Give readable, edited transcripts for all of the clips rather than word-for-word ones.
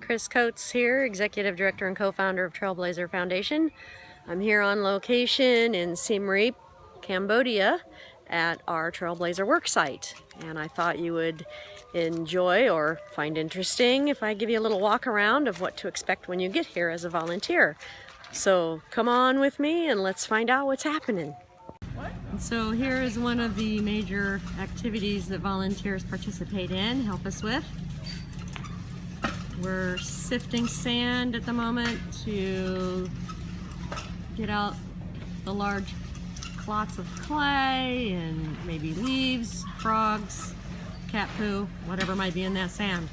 Chris Coates here, Executive Director and Co-founder of Trailblazer Foundation. I'm here on location in Siem Reap, Cambodia at our Trailblazer work site. And I thought you would enjoy or find interesting if I give you a little walk around of what to expect when you get here as a volunteer. So come on with me and let's find out what's happening. So here is one of the major activities that volunteers participate in, help us with. We're sifting sand at the moment to get out the large clots of clay and maybe leaves, frogs, cat poo, whatever might be in that sand.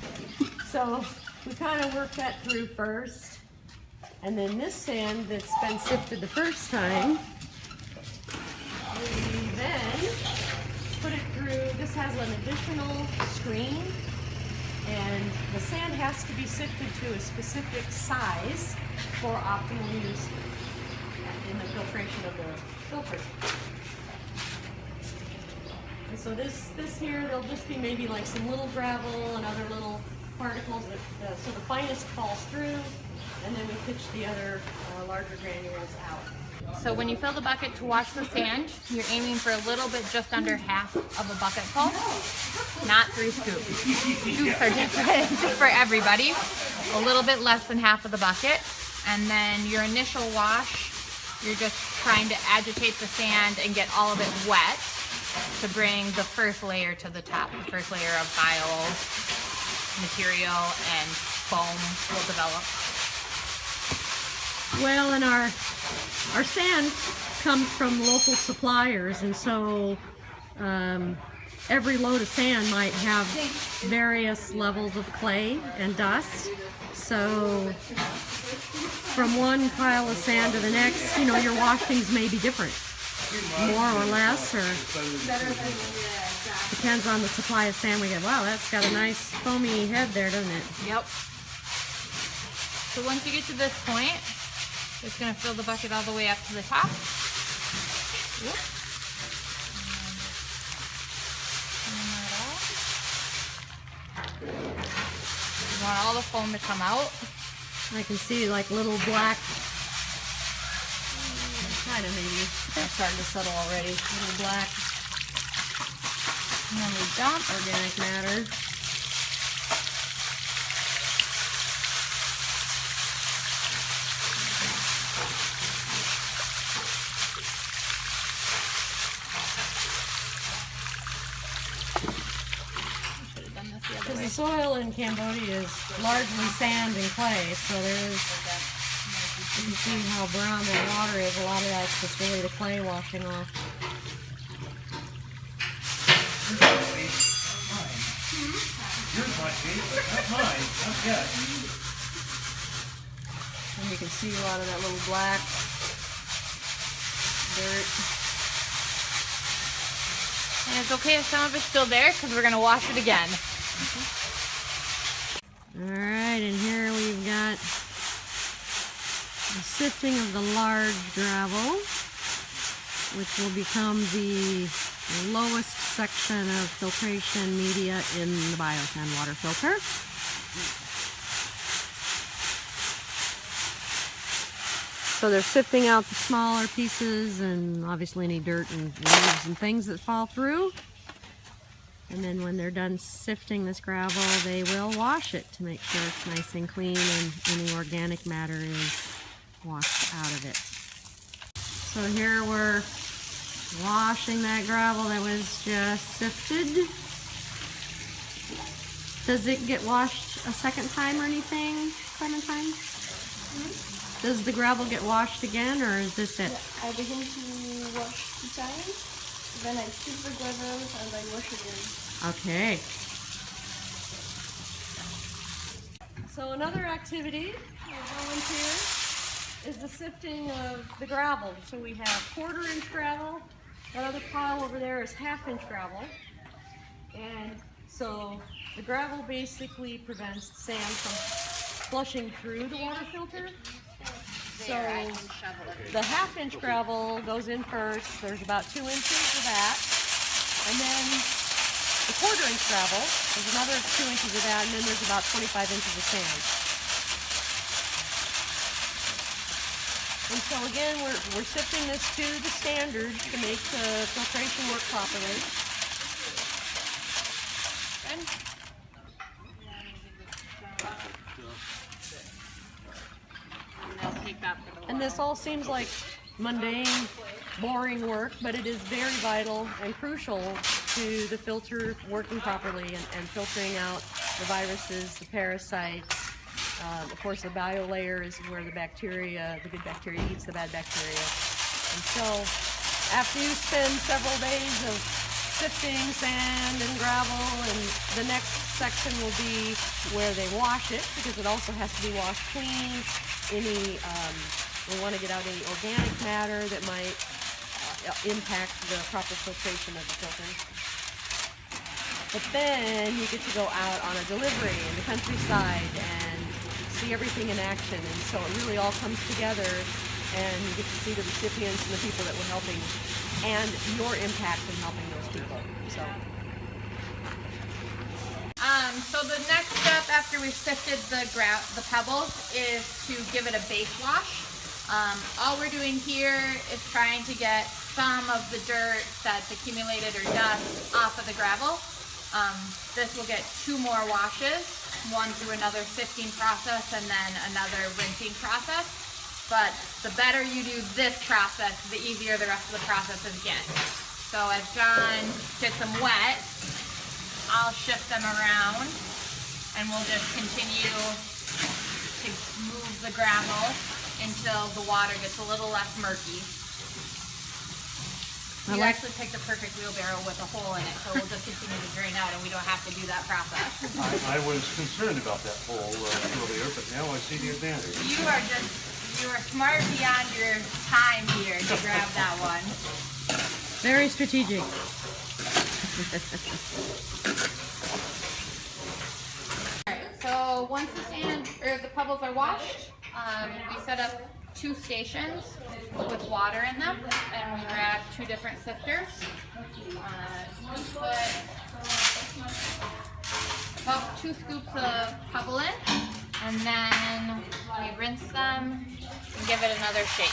So we kind of work that through first, and then this sand that's been sifted the first time, we then put it through. This has an additional screen, and the sand has to be sifted to a specific size for optimal use in the filtration of the filter. And so this here, there'll just be maybe like some little gravel and other little particles that, so the finest falls through, and then we pitch the other larger granules out. So when you fill the bucket to wash the sand, you're aiming for a little bit just under half of a bucket full, not 3 scoops. Scoops are different for everybody. A little bit less than half of the bucket. And then your initial wash, you're just trying to agitate the sand and get all of it wet to bring the first layer to the top. The first layer of bile material and foam will develop. Well, and our sand comes from local suppliers, and so every load of sand might have various levels of clay and dust. So from one pile of sand to the next, you know, your washings may be different, more or less, or depends on the supply of sand we get. Wow, that's got a nice foamy head there, doesn't it? Yep. So once you get to this point, it's going to fill the bucket all the way up to the top. Whoop. You want all the foam to come out. I can see like little black, kind of maybe, they're starting to settle already, little black And then we dump. organic matter. Because the soil in Cambodia is largely sand and clay, so there's, you can see how brown that water is. A lot of that's just really the clay washing off. Yours might be, but not mine. Not yet. And you can see a lot of that little black dirt. And it's okay if some of it's still there because we're going to wash it again. Alright, and here we've got the sifting of the large gravel, which will become the lowest section of filtration media in the Biosan water filter. So they're sifting out the smaller pieces and obviously any dirt and leaves and things that fall through. And then when they're done sifting this gravel, they will wash it to make sure it's nice and clean and any organic matter is washed out of it. So here we're washing that gravel that was just sifted. Does it get washed a second time or anything, Clementine? Does the gravel get washed again, or is this it? Yeah, I begin to wash 2 times, then I sip the gravel and I wash again. Okay. So another activity for volunteers is the sifting of the gravel. So we have 1/4 inch gravel. That other pile over there is 1/2 inch gravel. And so the gravel basically prevents the sand from flushing through the water filter. So the 1/2 inch gravel goes in first. There's about 2 inches of that. And then the 1/4 inch gravel, there's another 2 inches of that, and then there's about 25 inches of sand. And so again, we're sifting this to the standard to make the filtration work properly. And this all seems like mundane, boring work, but it is very vital and crucial to the filter working properly and filtering out the viruses, the parasites. Of course, the biolayer is where the bacteria, the good bacteria eats the bad bacteria. And so after you spend several days of sifting sand and gravel, and the next section will be where they wash it, because it also has to be washed clean. We want to get out any organic matter that might impact the proper filtration of the filter. But then you get to go out on a delivery in the countryside and see everything in action, and so it really all comes together, and you get to see the recipients and the people that we're helping, and your impact in helping those people. So the next step after we've sifted the pebbles is to give it a base wash. All we're doing here is trying to get some of the dirt that's accumulated or dust off of the gravel. This will get 2 more washes, one through another sifting process and then another rinsing process. But the better you do this process, the easier the rest of the processes get. So as John gets them wet, I'll shift them around and we'll just continue to move the gravel until the water gets a little less murky. You actually picked the perfect wheelbarrow with a hole in it, so we'll just continue to drain out and we don't have to do that process. I was concerned about that hole earlier, but now I see the advantage. You are smart beyond your time here to grab that one. Very strategic. So once the pebbles are washed, we set up 2 stations with water in them, and we grab 2 different sifters. We put about 2 scoops of pebble in, and then we rinse them and give it another shake.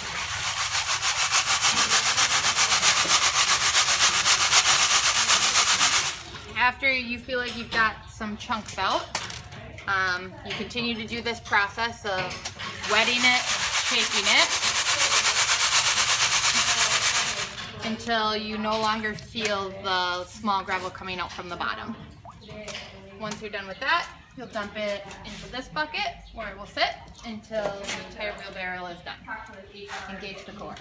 After you feel like you've got some chunks out, you continue to do this process of wetting it, shaking it, until you no longer feel the small gravel coming out from the bottom. Once you're done with that, you'll dump it into this bucket where it will sit until the entire wheelbarrow is done. Engage the core.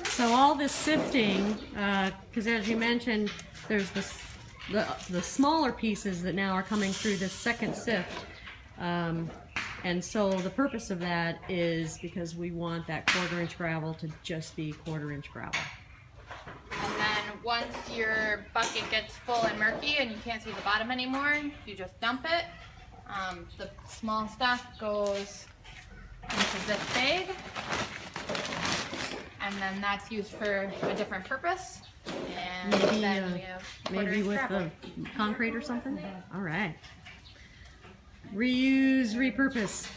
So all this sifting, because as you mentioned, there's the smaller pieces that now are coming through this second sift. And so the purpose of that is because we want that 1/4 inch gravel to just be 1/4 inch gravel. And then once your bucket gets full and murky and you can't see the bottom anymore, you just dump it. The small stuff goes into this bag, and then that's used for a different purpose. And then we have Maybe with gravel. the concrete or something? All right. Reuse, repurpose.